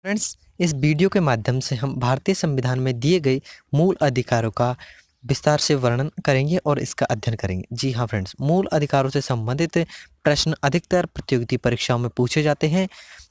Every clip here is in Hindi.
फ्रेंड्स, इस वीडियो के माध्यम से हम भारतीय संविधान में दिए गए मूल अधिकारों का विस्तार से वर्णन करेंगे और इसका अध्ययन करेंगे। जी हाँ फ्रेंड्स, मूल अधिकारों से संबंधित प्रश्न अधिकतर प्रतियोगिता परीक्षाओं में पूछे जाते हैं।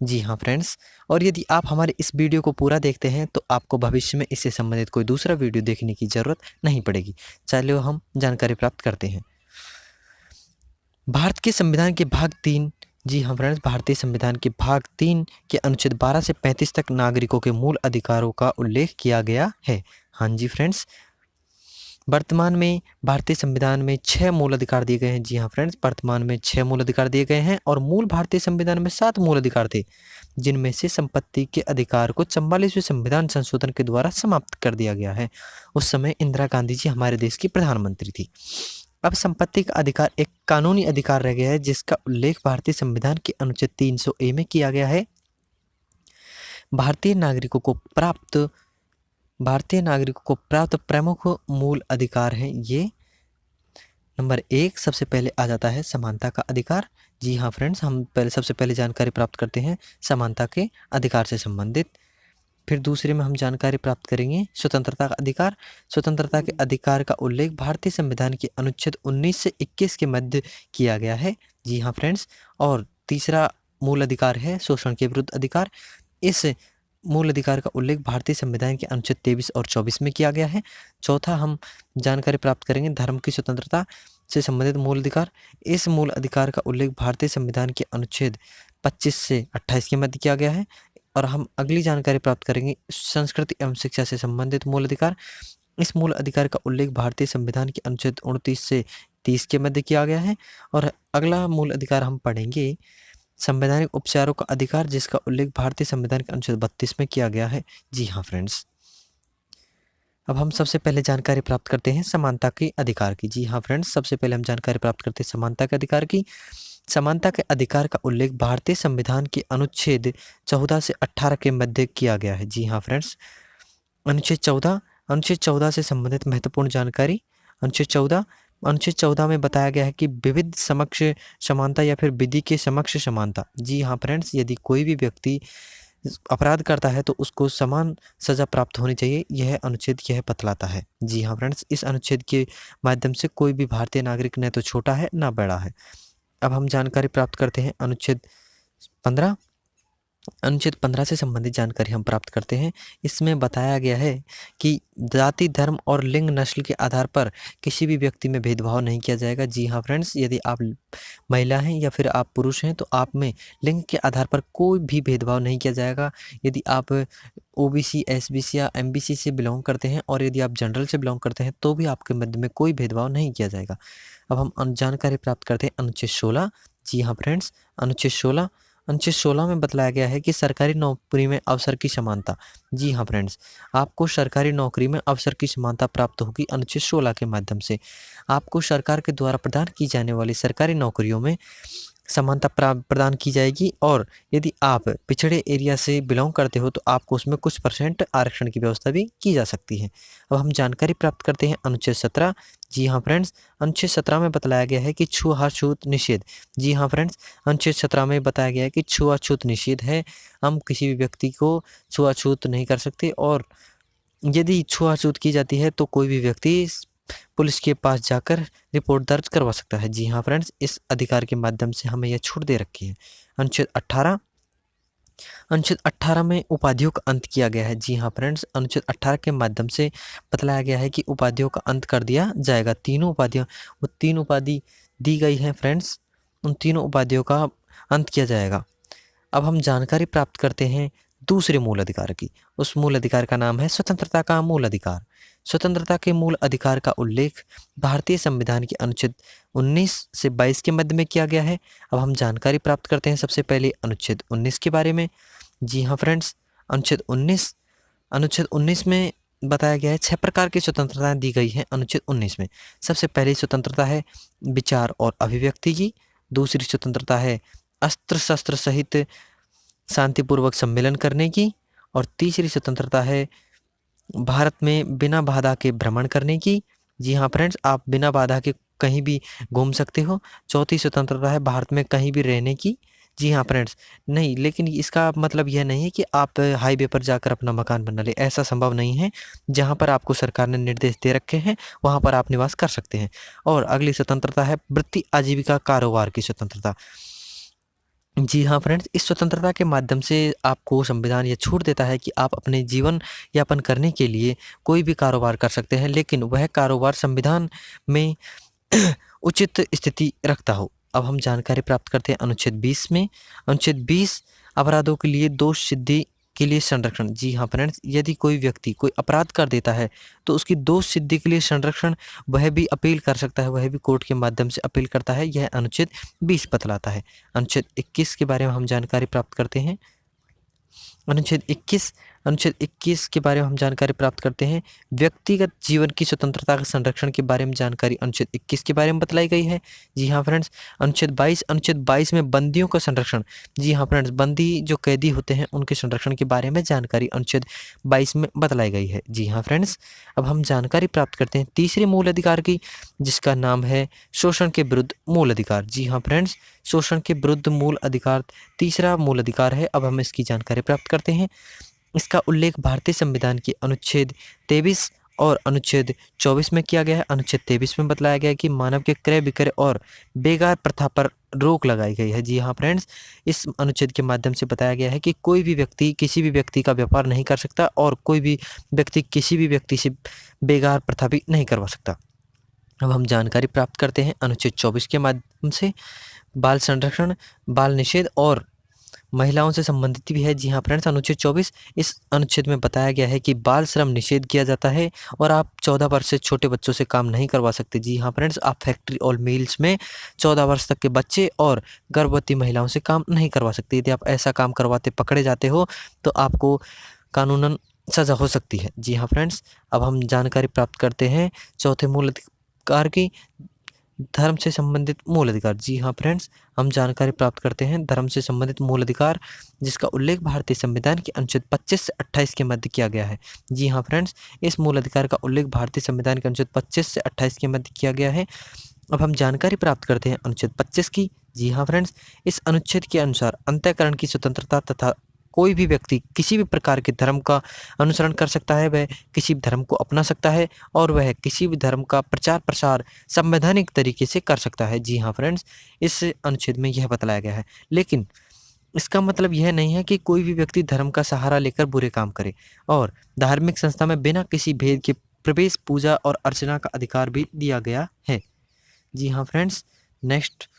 जी हाँ फ्रेंड्स, और यदि आप हमारे इस वीडियो को पूरा देखते हैं तो आपको भविष्य में इससे संबंधित कोई दूसरा वीडियो देखने की ज़रूरत नहीं पड़ेगी। चलिए हम जानकारी प्राप्त करते हैं। भारत के संविधान के भाग 3। जी हाँ फ्रेंड्स, भारतीय संविधान के भाग 3 के अनुच्छेद 12 से 35 तक नागरिकों के मूल अधिकारों का उल्लेख किया गया है। हाँ जी फ्रेंड्स, वर्तमान में भारतीय संविधान में 6 मूल अधिकार दिए गए हैं। जी हाँ फ्रेंड्स, वर्तमान में 6 मूल अधिकार दिए गए हैं और मूल भारतीय संविधान में 7 मूल अधिकार थे, जिनमें से संपत्ति के अधिकार को 44वें संविधान संशोधन के द्वारा समाप्त कर दिया गया है। उस समय इंदिरा गांधी जी हमारे देश की प्रधानमंत्री थी। अब संपत्ति का अधिकार एक कानूनी अधिकार रह गया है, जिसका उल्लेख भारतीय संविधान के अनुच्छेद 300A में किया गया है। भारतीय नागरिकों को प्राप्त प्रमुख मूल अधिकार हैं ये। नंबर 1 सबसे पहले आ जाता है समानता का अधिकार। जी हाँ फ्रेंड्स, हम सबसे पहले जानकारी प्राप्त करते हैं समानता के अधिकार से संबंधित। फिर दूसरे में हम जानकारी प्राप्त करेंगे स्वतंत्रता का अधिकार। स्वतंत्रता के अधिकार का उल्लेख भारतीय संविधान के अनुच्छेद 19 से 21 के मध्य किया गया है। जी हाँ फ्रेंड्स, और तीसरा मूल अधिकार है शोषण के विरुद्ध अधिकार। इस मूल अधिकार का उल्लेख भारतीय संविधान के अनुच्छेद 23 और 24 में किया गया है। चौथा हम जानकारी प्राप्त करेंगे धर्म की स्वतंत्रता से संबंधित मूल अधिकार। इस मूल अधिकार का उल्लेख भारतीय संविधान के अनुच्छेद 25 से 28 के मध्य किया गया है। और हम अगली जानकारी प्राप्त करेंगे संस्कृति एवं शिक्षा से संबंधित मूल अधिकार। इस मूल अधिकार का उल्लेख भारतीय संविधान के अनुच्छेद 29 से 30 के मध्य किया गया है। और अगला मूल अधिकार हम पढ़ेंगे संवैधानिक उपचारों का अधिकार, जिसका उल्लेख भारतीय संविधान के अनुच्छेद 32 में किया गया है। जी हाँ फ्रेंड्स, अब हम सबसे पहले जानकारी प्राप्त करते हैं समानता के अधिकार की। जी हाँ फ्रेंड्स, सबसे पहले हम जानकारी प्राप्त करते हैं समानता के अधिकार की। समानता के अधिकार का उल्लेख भारतीय संविधान के अनुच्छेद 14 से 18 के मध्य किया गया है। जी हाँ फ्रेंड्स, अनुच्छेद 14 से संबंधित महत्वपूर्ण जानकारी। अनुच्छेद 14 में बताया गया है कि विविध समक्ष समानता या फिर विधि के समक्ष समानता। जी हाँ फ्रेंड्स, यदि कोई भी व्यक्ति अपराध करता है तो उसको समान सजा प्राप्त होनी चाहिए, यह अनुच्छेद यह बतलाता है। जी हाँ फ्रेंड्स, इस अनुच्छेद के माध्यम से कोई भी भारतीय नागरिक न तो छोटा है ना बड़ा है। अब हम जानकारी प्राप्त करते हैं अनुच्छेद 15। अनुच्छेद 15 से संबंधित जानकारी हम प्राप्त करते हैं। इसमें बताया गया है कि जाति, धर्म और लिंग, नस्ल के आधार पर किसी भी व्यक्ति में भेदभाव नहीं किया जाएगा। जी हाँ फ्रेंड्स, यदि आप महिला हैं या फिर आप पुरुष हैं तो आप में लिंग के आधार पर कोई भी भेदभाव नहीं किया जाएगा। यदि आप ओबीसी, एसबीसी या एमबीसी से बिलोंग करते हैं और यदि आप जनरल से बिलोंग करते हैं तो भी आपके मध्य में कोई भेदभाव नहीं किया जाएगा। अब हम जानकारी प्राप्त करते हैं अनुच्छेद 16। जी हाँ फ्रेंड्स, अनुच्छेद 16 में बतलाया गया है कि सरकारी नौकरी में अवसर की समानता। जी हाँ फ्रेंड्स, आपको सरकारी नौकरी में अवसर की समानता प्राप्त होगी अनुच्छेद 16 के माध्यम से। आपको सरकार के द्वारा प्रदान की जाने वाली सरकारी नौकरियों में समानता प्रदान की जाएगी और यदि आप पिछड़े एरिया से बिलोंग करते हो तो आपको उसमें कुछ % आरक्षण की व्यवस्था भी की जा सकती है। अब हम जानकारी प्राप्त करते हैं अनुच्छेद 17। जी हाँ फ्रेंड्स, अनुच्छेद 17 में बतलाया गया है कि छुआछूत निषेध। जी हाँ फ्रेंड्स, अनुच्छेद 17 में बताया गया है कि छुआछूत निषेध है। हम किसी भी व्यक्ति को छुआछूत नहीं कर सकते और यदि छुआछूत की जाती है तो कोई भी व्यक्ति पुलिस के पास जाकर रिपोर्ट दर्ज करवा सकता है। जी हाँ फ्रेंड्स, इस अधिकार के माध्यम से हमें यह छूट दे रखी है। अनुच्छेद 18 में उपाधियों का अंत किया गया है। जी हाँ फ्रेंड्स, अनुच्छेद 18 के माध्यम से बतलाया गया है कि उपाधियों का अंत कर दिया जाएगा। तीनों उपाधियाँ, वो 3 उपाधि दी गई हैं फ्रेंड्स, उन तीनों उपाधियों का अंत किया जाएगा। अब हम जानकारी प्राप्त करते हैं दूसरे मूल अधिकार की। उस मूल अधिकार का नाम है स्वतंत्रता का मूल अधिकार। स्वतंत्रता के मूल अधिकार का उल्लेख भारतीय संविधान के अनुच्छेद 19 से 22 के मध्य में किया गया है। अब हम जानकारी प्राप्त करते हैं सबसे पहले अनुच्छेद 19 के बारे में। जी हाँ फ्रेंड्स, अनुच्छेद 19 में बताया गया है 6 प्रकार की स्वतंत्रताएं दी गई हैं अनुच्छेद 19 में। सबसे पहली स्वतंत्रता है विचार और अभिव्यक्ति की। दूसरी स्वतंत्रता है अस्त्र शस्त्र सहित शांतिपूर्वक सम्मेलन करने की। और तीसरी स्वतंत्रता है भारत में बिना बाधा के भ्रमण करने की। जी हाँ फ्रेंड्स, आप बिना बाधा के कहीं भी घूम सकते हो। चौथी स्वतंत्रता है भारत में कहीं भी रहने की। जी हाँ फ्रेंड्स, नहीं, लेकिन इसका मतलब यह नहीं है कि आप हाईवे पर जाकर अपना मकान बना लें, ऐसा संभव नहीं है। जहाँ पर आपको सरकार ने निर्देश दे रखे हैं, वहाँ पर आप निवास कर सकते हैं। और अगली स्वतंत्रता है वृत्ति, आजीविका, कारोबार की स्वतंत्रता। जी हाँ फ्रेंड्स, इस स्वतंत्रता के माध्यम से आपको संविधान ये छूट देता है कि आप अपने जीवन यापन करने के लिए कोई भी कारोबार कर सकते हैं, लेकिन वह कारोबार संविधान में उचित स्थिति रखता हो। अब हम जानकारी प्राप्त करते हैं अनुच्छेद 20 में। अनुच्छेद 20 अपराधों के लिए दोष सिद्धि के लिए संरक्षण। जी हाँ फ्रेंड्स, यदि कोई व्यक्ति कोई अपराध कर देता है तो उसकी दोष सिद्धि के लिए संरक्षण वह भी अपील कर सकता है, वह भी कोर्ट के माध्यम से अपील करता है। यह अनुच्छेद 20 बतलाता है। अनुच्छेद 21 के बारे में हम जानकारी प्राप्त करते हैं। अनुच्छेद 21 के बारे में हम जानकारी प्राप्त करते हैं। व्यक्तिगत जीवन की स्वतंत्रता के संरक्षण के बारे में जानकारी अनुच्छेद 21 के बारे में बतलाई गई है। जी हाँ फ्रेंड्स, अनुच्छेद 22 में बंदियों का संरक्षण। जी हाँ फ्रेंड्स, बंदी जो कैदी होते हैं उनके संरक्षण के बारे में जानकारी अनुच्छेद 22 में बतलाई गई है। जी हाँ फ्रेंड्स, अब हम जानकारी प्राप्त करते हैं तीसरे मूल अधिकार की, जिसका नाम है शोषण के विरुद्ध मूल अधिकार। जी हाँ फ्रेंड्स, शोषण के विरुद्ध मूल अधिकार तीसरा मूल अधिकार है। अब हम इसकी जानकारी प्राप्त करते हैं। इसका उल्लेख भारतीय संविधान के अनुच्छेद 23 और अनुच्छेद 24 में किया गया है। अनुच्छेद 23 में बतलाया गया है कि मानव के क्रय विक्रय और बेगार प्रथा पर रोक लगाई गई है। जी हाँ फ्रेंड्स, इस अनुच्छेद के माध्यम से बताया गया है कि कोई भी व्यक्ति किसी भी व्यक्ति का व्यापार नहीं कर सकता और कोई भी व्यक्ति किसी भी व्यक्ति से बेगार प्रथा भी नहीं करवा सकता। अब हम जानकारी प्राप्त करते हैं अनुच्छेद 24 के माध्यम से। बाल संरक्षण, बाल निषेध और महिलाओं से संबंधित भी है। जी हाँ फ्रेंड्स, अनुच्छेद 24, इस अनुच्छेद में बताया गया है कि बाल श्रम निषेध किया जाता है और आप 14 वर्ष से छोटे बच्चों से काम नहीं करवा सकते। जी हाँ फ्रेंड्स, आप फैक्ट्री और मिल्स में 14 वर्ष तक के बच्चे और गर्भवती महिलाओं से काम नहीं करवा सकते। यदि आप ऐसा काम करवाते पकड़े जाते हो तो आपको कानूनन सज़ा हो सकती है। जी हाँ फ्रेंड्स, अब हम जानकारी प्राप्त करते हैं चौथे मूल अधिकार की, धर्म से संबंधित मूल अधिकार। जी हाँ फ्रेंड्स, हम जानकारी प्राप्त करते हैं धर्म से संबंधित मूल अधिकार, जिसका उल्लेख भारतीय संविधान के अनुच्छेद 25 से 28 के मध्य किया गया है। जी हाँ फ्रेंड्स, इस मूल अधिकार का उल्लेख भारतीय संविधान के अनुच्छेद 25 से 28 के मध्य किया गया है। अब हम जानकारी प्राप्त करते हैं अनुच्छेद 25 की। जी हाँ फ्रेंड्स, इस अनुच्छेद के अनुसार अंतःकरण की स्वतंत्रता तथा कोई भी व्यक्ति किसी भी प्रकार के धर्म का अनुसरण कर सकता है, वह किसी भी धर्म को अपना सकता है और वह किसी भी धर्म का प्रचार प्रसार संवैधानिक तरीके से कर सकता है। जी हाँ फ्रेंड्स, इस अनुच्छेद में यह बतलाया गया है, लेकिन इसका मतलब यह नहीं है कि कोई भी व्यक्ति धर्म का सहारा लेकर बुरे काम करे और धार्मिक संस्था में बिना किसी भेद के प्रवेश, पूजा और अर्चना का अधिकार भी दिया गया है। जी हाँ फ्रेंड्स, नेक्स्ट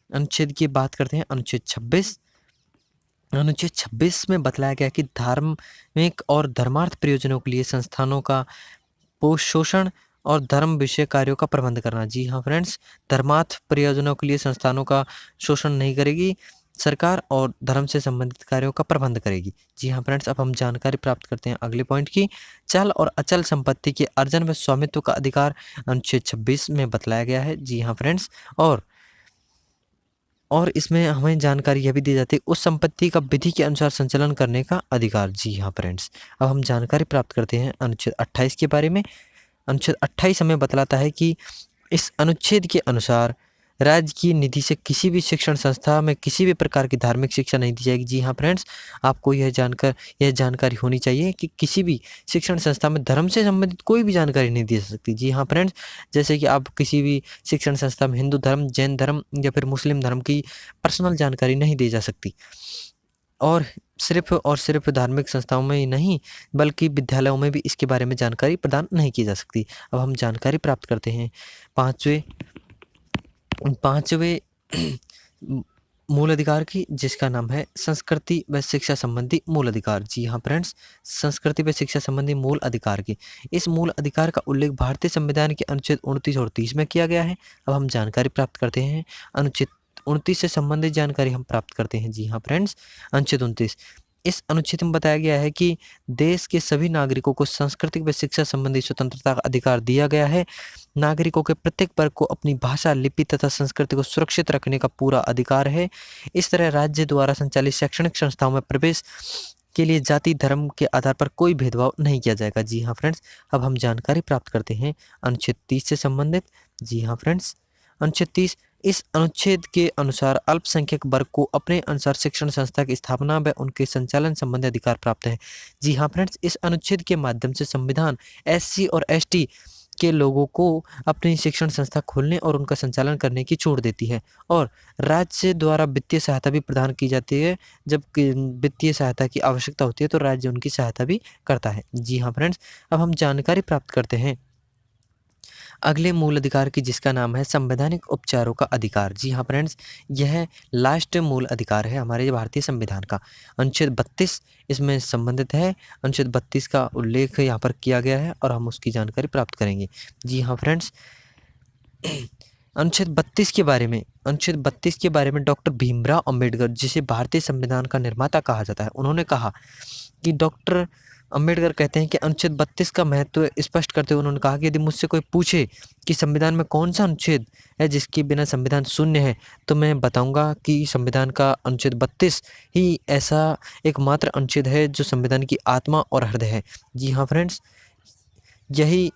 अनुच्छेद की बात करते हैं। अनुच्छेद 26। अनुच्छेद 26 में बतलाया गया कि धार्मिक और धर्मार्थ प्रयोजनों के लिए संस्थानों का शोषण और धर्म विषय कार्यों का प्रबंध करना। जी हाँ फ्रेंड्स, धर्मार्थ प्रयोजनों के लिए संस्थानों का शोषण नहीं करेगी सरकार और धर्म से संबंधित कार्यों का प्रबंध करेगी। जी हाँ फ्रेंड्स, अब हम जानकारी प्राप्त करते हैं अगले पॉइंट की, चल और अचल संपत्ति के अर्जन व स्वामित्व का अधिकार अनुच्छेद 26 में बतलाया गया है। जी हाँ फ्रेंड्स, और इसमें हमें जानकारी यह भी दी जाती है उस संपत्ति का विधि के अनुसार संचालन करने का अधिकार। जी हाँ फ्रेंड्स, अब हम जानकारी प्राप्त करते हैं अनुच्छेद 28 के बारे में। अनुच्छेद 28 हमें बतलाता है कि इस अनुच्छेद के अनुसार राज्य की निधि से किसी भी शिक्षण संस्था में किसी भी प्रकार की धार्मिक शिक्षा नहीं दी जाएगी। जी हाँ फ्रेंड्स, आपको यह जानकारी होनी चाहिए कि किसी भी शिक्षण संस्था में धर्म से संबंधित कोई भी जानकारी नहीं दी जा सकती। जी हाँ फ्रेंड्स, जैसे कि आप किसी भी शिक्षण संस्था में हिंदू धर्म, जैन धर्म या फिर मुस्लिम धर्म की पर्सनल जानकारी नहीं दी जा सकती। और सिर्फ धार्मिक संस्थाओं में ही नहीं बल्कि विद्यालयों में भी इसके बारे में जानकारी प्रदान नहीं की जा सकती। अब हम जानकारी प्राप्त करते हैं पांचवें मूल अधिकार की, जिसका नाम है संस्कृति व शिक्षा संबंधी मूल अधिकार। जी हाँ फ्रेंड्स, संस्कृति व शिक्षा संबंधी मूल अधिकार की, इस मूल अधिकार का उल्लेख भारतीय संविधान के अनुच्छेद 29 और 30 में किया गया है। अब हम जानकारी प्राप्त करते हैं अनुच्छेद 29 से संबंधित जानकारी हम प्राप्त करते हैं। जी हाँ फ्रेंड्स, अनुच्छेद 29, इस अनुच्छेद में बताया गया है कि देश के सभी नागरिकों को सांस्कृतिक व शिक्षा संबंधी स्वतंत्रता का अधिकार दिया गया है। नागरिकों के प्रत्येक वर्ग को अपनी भाषा, लिपि तथा संस्कृति को सुरक्षित रखने का पूरा अधिकार है। इस तरह राज्य द्वारा संचालित शैक्षणिक संस्थाओं में प्रवेश के लिए जाति, धर्म के आधार पर कोई भेदभाव नहीं किया जाएगा। जी हाँ फ्रेंड्स, अब हम जानकारी प्राप्त करते हैं अनुच्छेद 30 से संबंधित। जी हाँ फ्रेंड्स, अनुच्छेद 30, इस अनुच्छेद के अनुसार अल्पसंख्यक वर्ग को अपने अनुसार शिक्षण संस्था की स्थापना व उनके संचालन संबंधी अधिकार प्राप्त है। जी हाँ फ्रेंड्स, इस अनुच्छेद के माध्यम से संविधान एससी और एसटी के लोगों को अपनी शिक्षण संस्था खोलने और उनका संचालन करने की छूट देती है और राज्य द्वारा वित्तीय सहायता भी प्रदान की जाती है। जब वित्तीय सहायता की आवश्यकता होती है तो राज्य उनकी सहायता भी करता है। जी हाँ फ्रेंड्स, अब हम जानकारी प्राप्त करते हैं अगले मूल अधिकार की, जिसका नाम है संवैधानिक उपचारों का अधिकार। जी हाँ फ्रेंड्स, यह लास्ट मूल अधिकार है हमारे भारतीय संविधान का। अनुच्छेद 32 इसमें संबंधित है। अनुच्छेद 32 का उल्लेख यहाँ पर किया गया है और हम उसकी जानकारी प्राप्त करेंगे। जी हाँ फ्रेंड्स, अनुच्छेद 32 के बारे में डॉक्टर भीमराव अंबेडकर, जिसे भारतीय संविधान का निर्माता कहा जाता है, उन्होंने कहा कि डॉक्टर अंबेडकर कहते हैं कि अनुच्छेद 32 का महत्व स्पष्ट करते हुए उन्होंने कहा कि यदि मुझसे कोई पूछे कि संविधान में कौन सा अनुच्छेद है जिसके बिना संविधान शून्य है, तो मैं बताऊंगा कि संविधान का अनुच्छेद 32 ही ऐसा एकमात्र अनुच्छेद है जो संविधान की आत्मा और हृदय है। जी हाँ फ्रेंड्स, यही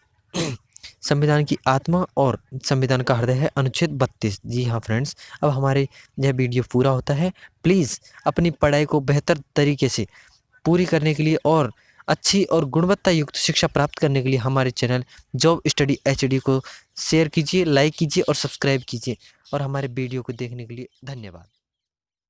संविधान की आत्मा और संविधान का हृदय है अनुच्छेद 32। जी हाँ फ्रेंड्स, अब हमारे यह वीडियो पूरा होता है। प्लीज़ अपनी पढ़ाई को बेहतर तरीके से पूरी करने के लिए और अच्छी और गुणवत्ता युक्त शिक्षा प्राप्त करने के लिए हमारे चैनल जॉब स्टडी एचडी को शेयर कीजिए, लाइक कीजिए और सब्सक्राइब कीजिए और हमारे वीडियो को देखने के लिए धन्यवाद।